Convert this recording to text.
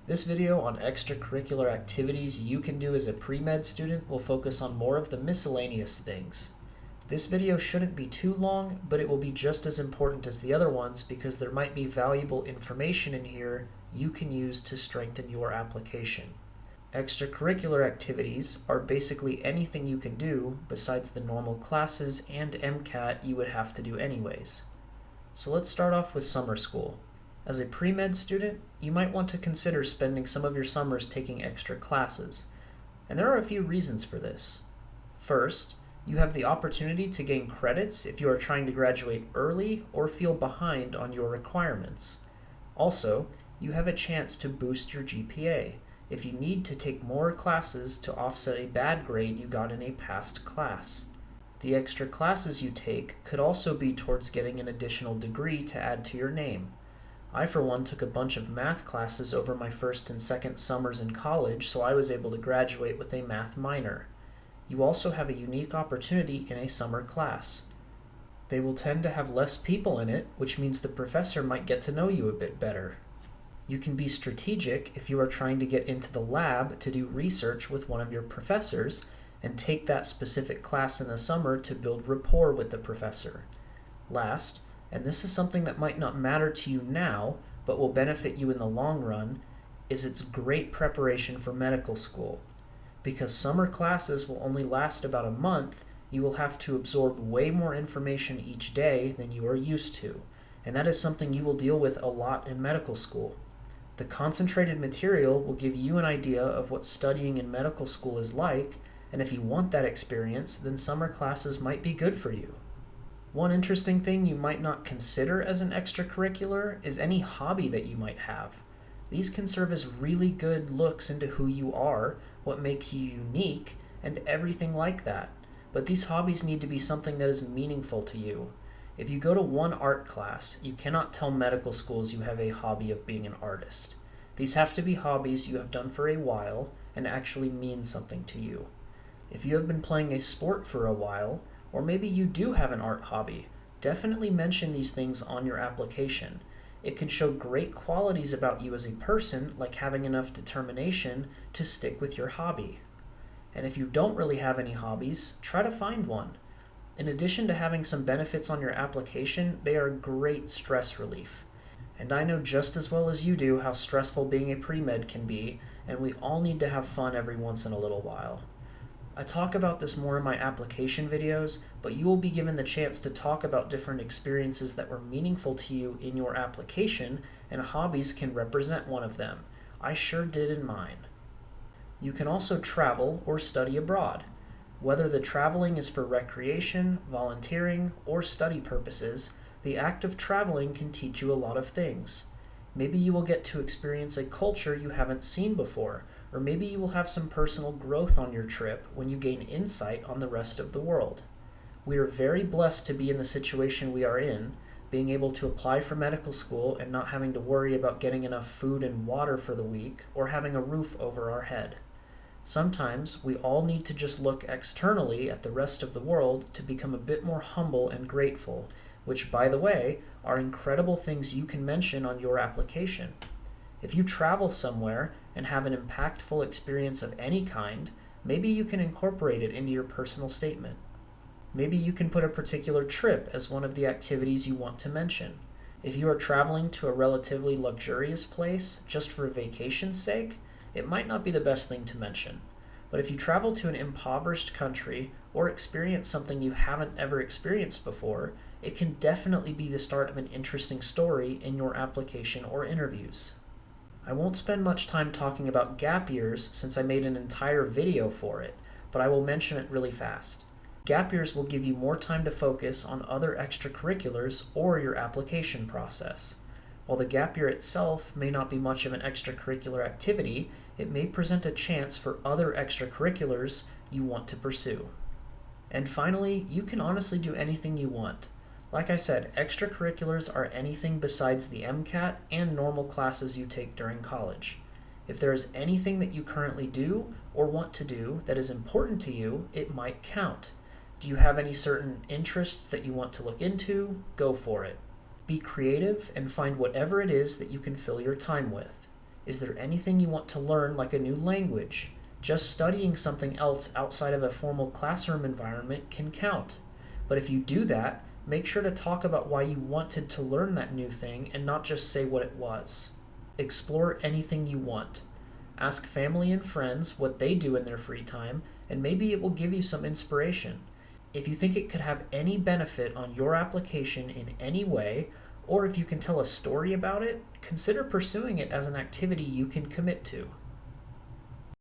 This video on extracurricular activities you can do as a pre-med student will focus on more of the miscellaneous things. This video shouldn't be too long, but it will be just as important as the other ones because there might be valuable information in here you can use to strengthen your application. Extracurricular activities are basically anything you can do besides the normal classes and MCAT you would have to do anyways. So let's start off with summer school. As a pre-med student, you might want to consider spending some of your summers taking extra classes. And there are a few reasons for this. First, you have the opportunity to gain credits if you are trying to graduate early or feel behind on your requirements. Also, you have a chance to boost your GPA if you need to take more classes to offset a bad grade you got in a past class. The extra classes you take could also be towards getting an additional degree to add to your name. I, for one, took a bunch of math classes over my first and second summers in college, so I was able to graduate with a math minor. You also have a unique opportunity in a summer class. They will tend to have less people in it, which means the professor might get to know you a bit better. You can be strategic if you are trying to get into the lab to do research with one of your professors and take that specific class in the summer to build rapport with the professor. Last, and this is something that might not matter to you now, but will benefit you in the long run, is its great preparation for medical school. Because summer classes will only last about a month, you will have to absorb way more information each day than you are used to, and that is something you will deal with a lot in medical school. The concentrated material will give you an idea of what studying in medical school is like, and if you want that experience, then summer classes might be good for you. One interesting thing you might not consider as an extracurricular is any hobby that you might have. These can serve as really good looks into who you are, what makes you unique, and everything like that. But these hobbies need to be something that is meaningful to you. If you go to one art class, you cannot tell medical schools you have a hobby of being an artist. These have to be hobbies you have done for a while and actually mean something to you. If you have been playing a sport for a while, or maybe you do have an art hobby, definitely mention these things on your application. It can show great qualities about you as a person, like having enough determination to stick with your hobby. And if you don't really have any hobbies, try to find one. In addition to having some benefits on your application, they are great stress relief. And I know just as well as you do how stressful being a pre-med can be, and we all need to have fun every once in a little while. I talk about this more in my application videos, but you will be given the chance to talk about different experiences that were meaningful to you in your application, and hobbies can represent one of them. I sure did in mine. You can also travel or study abroad. Whether the traveling is for recreation, volunteering, or study purposes, the act of traveling can teach you a lot of things. Maybe you will get to experience a culture you haven't seen before, or maybe you will have some personal growth on your trip when you gain insight on the rest of the world. We are very blessed to be in the situation we are in, being able to apply for medical school and not having to worry about getting enough food and water for the week or having a roof over our head. Sometimes we all need to just look externally at the rest of the world to become a bit more humble and grateful, which, by the way, are incredible things you can mention on your application. If you travel somewhere and have an impactful experience of any kind, maybe you can incorporate it into your personal statement. Maybe you can put a particular trip as one of the activities you want to mention. If you are traveling to a relatively luxurious place just for vacation's sake, it might not be the best thing to mention. But if you travel to an impoverished country or experience something you haven't ever experienced before, it can definitely be the start of an interesting story in your application or interviews. I won't spend much time talking about gap years since I made an entire video for it, but I will mention it really fast. Gap years will give you more time to focus on other extracurriculars or your application process. While the gap year itself may not be much of an extracurricular activity, it may present a chance for other extracurriculars you want to pursue. And finally, you can honestly do anything you want. Like I said, extracurriculars are anything besides the MCAT and normal classes you take during college. If there is anything that you currently do or want to do that is important to you, it might count. Do you have any certain interests that you want to look into? Go for it. Be creative and find whatever it is that you can fill your time with. Is there anything you want to learn, like a new language? Just studying something else outside of a formal classroom environment can count. But if you do that, make sure to talk about why you wanted to learn that new thing and not just say what it was. Explore anything you want. Ask family and friends what they do in their free time, and maybe it will give you some inspiration. If you think it could have any benefit on your application in any way, or if you can tell a story about it, consider pursuing it as an activity you can commit to.